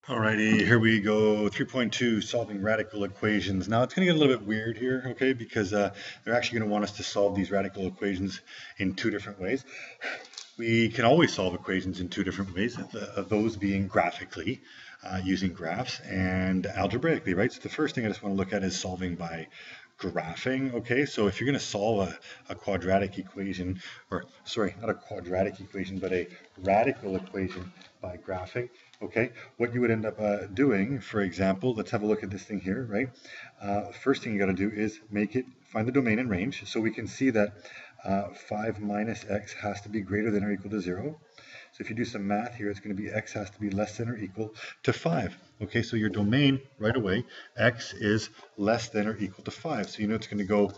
Alrighty, here we go. 3.2, solving radical equations. Now it's going to get a little bit weird here, okay, because they're actually going to want us to solve these radical equations in two different ways. We can always solve equations in two different ways, those being graphically, using graphs, and algebraically, right? So the first thing I just want to look at is solving by graphing, okay? So if you're going to solve a quadratic equation, or sorry, not a quadratic equation, but a radical equation by graphing, okay? What you would end up doing, for example, let's have a look at this thing here, right? First thing you got to do is find the domain and range. So we can see that 5 minus x has to be greater than or equal to 0. So if you do some math here, it's going to be x has to be less than or equal to 5. Okay, so your domain right away, x is less than or equal to 5. So you know it's going to go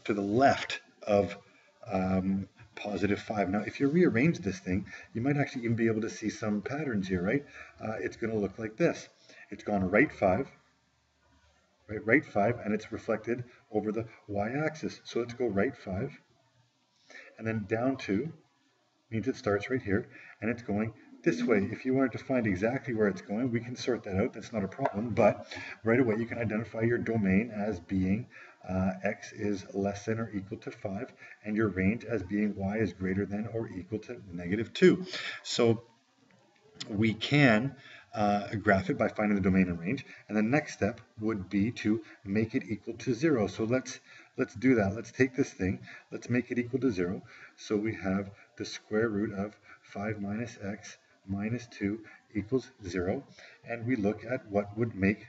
to the left of positive 5. Now, if you rearrange this thing, you might actually even be able to see some patterns here, right? It's going to look like this. It's gone right 5, right 5, and it's reflected over the y-axis. So let's go right 5, and then down 2 means it starts right here, and it's going this way. If you wanted to find exactly where it's going, we can sort that out. That's not a problem. But right away, you can identify your domain as being x is less than or equal to 5, and your range as being y is greater than or equal to -2. So we can graph it by finding the domain and range. And the next step would be to make it equal to 0. So let's do that. Let's take this thing. Let's make it equal to 0. So we have the square root of 5 minus x minus 2 equals 0. And we look at what would make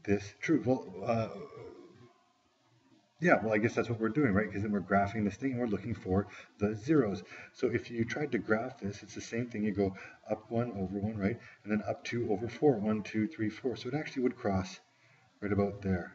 this true. Well, I guess that's what we're doing, right? Because then we're graphing this thing and we're looking for the zeros. So if you tried to graph this, it's the same thing. You go up 1 over 1, right? And then up 2 over 4. 1, 2, 3, 4. So it actually would cross right about there.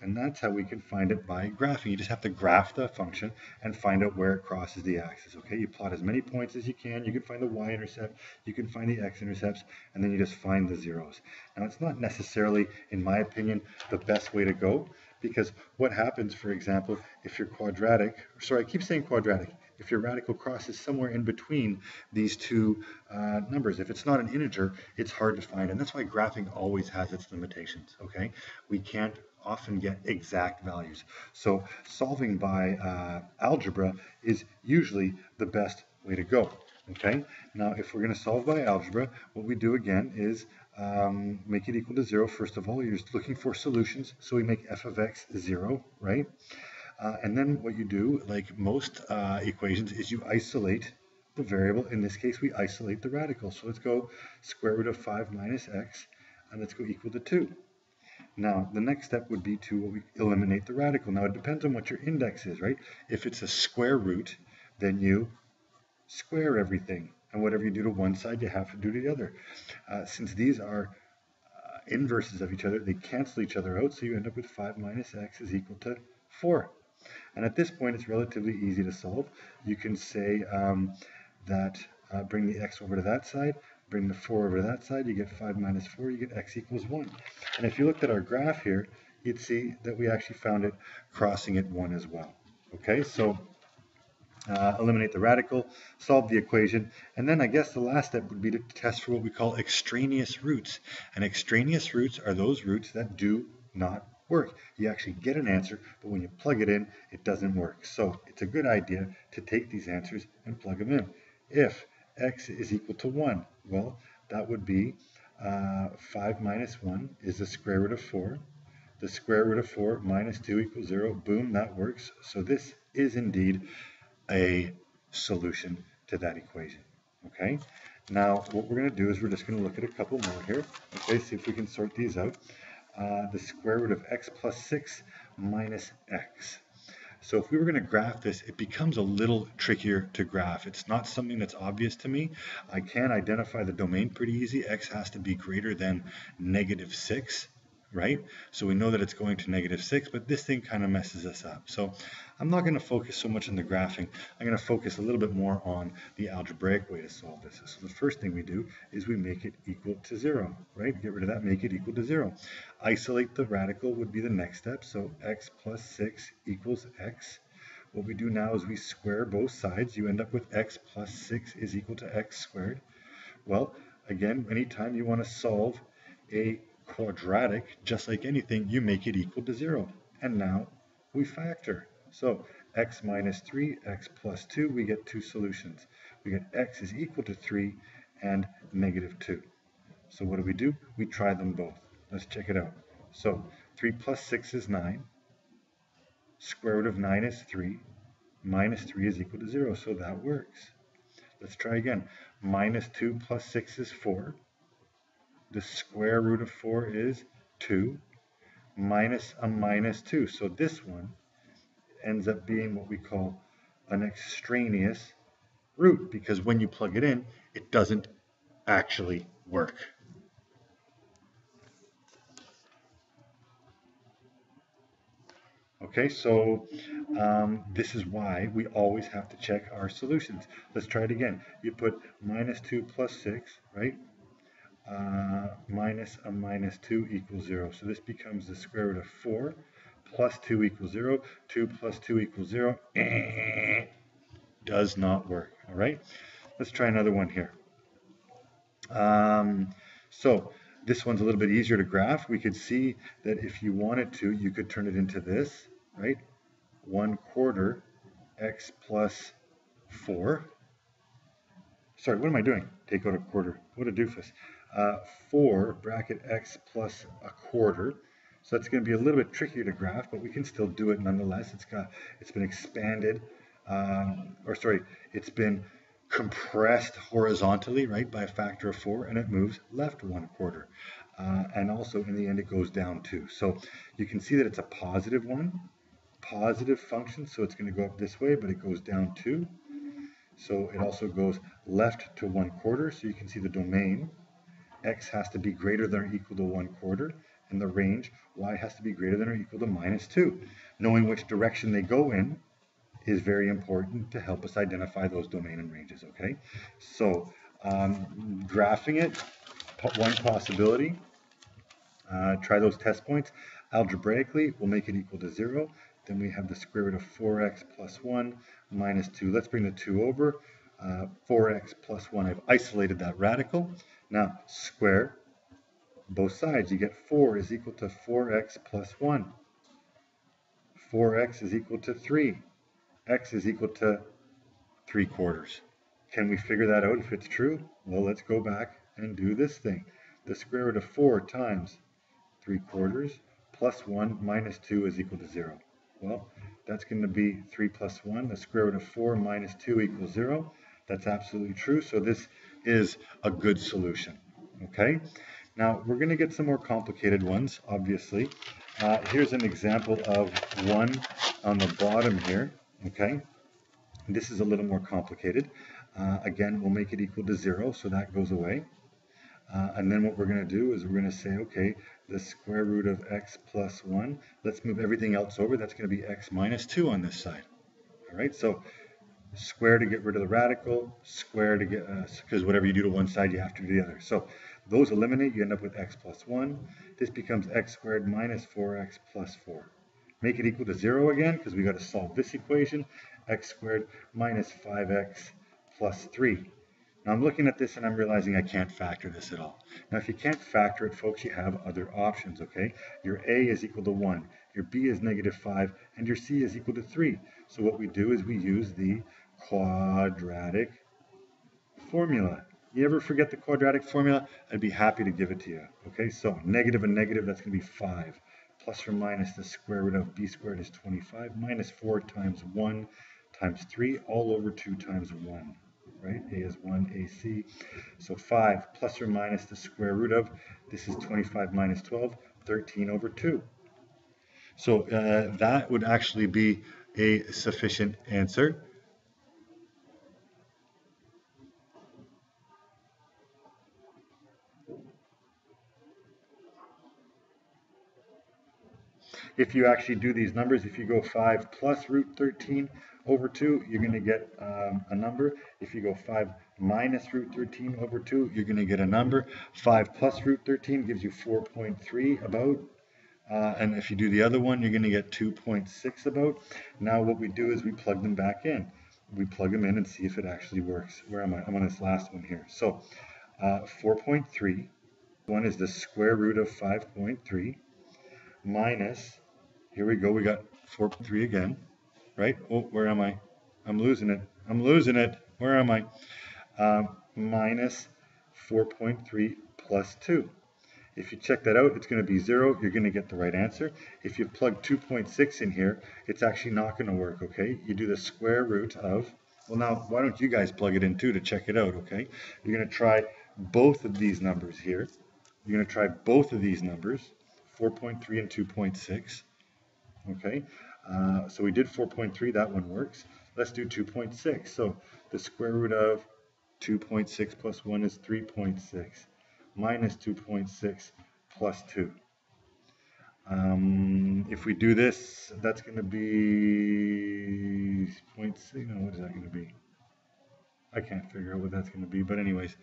And that's how we can find it by graphing. You just have to graph the function and find out where it crosses the axis, okay? You plot as many points as you can. You can find the y-intercept, you can find the x-intercepts, and then you just find the zeros. Now, it's not necessarily, in my opinion, the best way to go, because what happens, for example, if your quadratic, sorry, I keep saying quadratic, if your radical crosses somewhere in between these two numbers. If it's not an integer, it's hard to find, and that's why graphing always has its limitations, okay? We can't often get exact values. So solving by algebra is usually the best way to go, okay? Now, if we're going to solve by algebra, what we do again is make it equal to 0. First of all, you're just looking for solutions, so we make f of x 0, right? And then what you do, like most equations, is you isolate the variable. In this case, we isolate the radical. So let's go square root of 5 minus x, and let's go equal to 2. Now, the next step would be to eliminate the radical. Now, it depends on what your index is, right? If it's a square root, then you square everything. And whatever you do to one side, you have to do to the other. Since these are inverses of each other, they cancel each other out, so you end up with 5 minus x is equal to 4. And at this point, it's relatively easy to solve. You can say that bring the x over to that side, bring the 4 over to that side, you get 5 minus 4, you get x equals 1. And if you looked at our graph here, you'd see that we actually found it crossing at 1 as well. Okay, so eliminate the radical, solve the equation, and then I guess the last step would be to test for what we call extraneous roots. And extraneous roots are those roots that do not work. You actually get an answer, but when you plug it in, it doesn't work. So it's a good idea to take these answers and plug them in. If x is equal to 1, well, that would be 5 minus 1 is the square root of 4. The square root of 4 minus 2 equals 0. Boom, that works. So this is indeed a solution to that equation, okay? Now, what we're going to do is we're just going to look at a couple more here, okay? See if we can sort these out. The square root of x plus 6 minus x. So if we were going to graph this, it becomes a little trickier to graph. It's not something that's obvious to me. I can identify the domain pretty easy. X has to be greater than -6, right? So we know that it's going to -6, but this thing kind of messes us up. So I'm not going to focus so much on the graphing. I'm going to focus a little bit more on the algebraic way to solve this. So the first thing we do is we make it equal to 0, right? Get rid of that, make it equal to 0. Isolate the radical would be the next step. So x plus 6 equals x. What we do now is we square both sides. You end up with x plus 6 is equal to x squared. Well, again, anytime you want to solve a quadratic, just like anything, you make it equal to 0. And now we factor. So x minus 3, x plus 2, we get two solutions. We get x is equal to 3 and negative 2. So what do? We try them both. Let's check it out. So 3 plus 6 is 9. Square root of 9 is 3. Minus 3 is equal to 0, so that works. Let's try again. Minus 2 plus 6 is 4. The square root of 4 is 2. Minus a minus 2. So this one ends up being what we call an extraneous root, because when you plug it in, it doesn't actually work. Okay, so this is why we always have to check our solutions. Let's try it again. You put minus 2 plus 6, right? Minus a minus 2 equals 0. So this becomes the square root of 4 plus 2 equals 0. 2 plus 2 equals 0. Does not work, all right? Let's try another one here. So this one's a little bit easier to graph. We could see that if you wanted to, you could turn it into this, right? 1/4 x plus 4. Sorry, what am I doing? Take out a quarter. What a doofus. 4 bracket x plus a quarter. So that's going to be a little bit trickier to graph, but we can still do it nonetheless. It's been expanded, it's been compressed horizontally, right, by a factor of 4, and it moves left 1/4. And also in the end it goes down 2. So you can see that it's a positive one, positive function, so it's going to go up this way, but it goes down 2. So it also goes left to 1/4, so you can see the domain. X has to be greater than or equal to 1/4, and the range, y has to be greater than or equal to minus 2. Knowing which direction they go in is very important to help us identify those domain and ranges, okay? So graphing it, one possibility, try those test points. Algebraically, we'll make it equal to 0. Then we have the square root of 4x plus 1 minus 2. Let's bring the 2 over. 4x plus 1, I've isolated that radical. Now, square both sides. You get 4 is equal to 4x plus 1. 4x is equal to 3. X is equal to 3/4. Can we figure that out if it's true? Well, let's go back and do this thing. The square root of 4 times 3/4 plus 1 minus 2 is equal to 0. Well, that's going to be 3 plus 1. The square root of 4 minus 2 equals 0. That's absolutely true. So this is a good solution. Okay? Now, we're going to get some more complicated ones, obviously. Here's an example of one on the bottom here. Okay? This is a little more complicated. Again, we'll make it equal to 0, so that goes away. And then what we're going to do is we're going to say, okay, the square root of x plus 1, let's move everything else over. That's going to be x minus 2 on this side. All right, so square to get rid of the radical, square to get, because whatever you do to one side, you have to do the other. So those eliminate, you end up with x plus 1. This becomes x squared minus 4x plus 4. Make it equal to 0 again, because we got to solve this equation. X squared minus 5x plus 3. Now I'm looking at this and I'm realizing I can't factor this at all. Now if you can't factor it, folks, you have other options, okay? Your A is equal to 1, your B is negative 5, and your C is equal to 3. So what we do is we use the quadratic formula. You ever forget the quadratic formula? I'd be happy to give it to you. Okay, so negative and negative, that's going to be 5. Plus or minus the square root of b squared is 25, minus 4 times 1 times 3, all over 2 times 1. Right? A is 1, AC. So 5 plus or minus the square root of, this is 25 minus 12, 13 over 2. So that would actually be a sufficient answer. If you actually do these numbers, if you go 5 plus root 13 over 2, you're going to get a number. If you go 5 minus root 13 over 2, you're going to get a number. 5 plus root 13 gives you 4.3 about. And if you do the other one, you're going to get 2.6 about. Now what we do is we plug them back in. We plug them in and see if it actually works. Where am I? I'm on this last one here. So 4.3. One is the square root of 5.3 minus, here we go, we got 4.3 again, right? Oh, where am I? I'm losing it. I'm losing it. Where am I? Minus 4.3 plus 2. If you check that out, it's going to be 0. You're going to get the right answer. If you plug 2.6 in here, it's actually not going to work, okay? You do the square root of, well, now, why don't you guys plug it in too to check it out, okay? You're going to try both of these numbers here. You're going to try both of these numbers, 4.3 and 2.6, okay? So we did 4.3, that one works. Let's do 2.6. So the square root of 2.6 plus 1 is 3.6 minus 2.6 plus 2. If we do this, that's going to be 0.6. No, what is that going to be? I can't figure out what that's going to be, but anyways,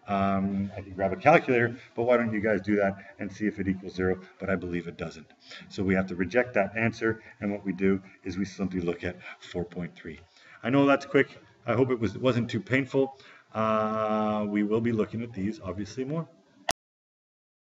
I can grab a calculator, but why don't you guys do that and see if it equals 0, but I believe it doesn't. So we have to reject that answer, and what we do is we simply look at 4.3. I know that's quick. I hope it wasn't too painful. We will be looking at these, obviously, more.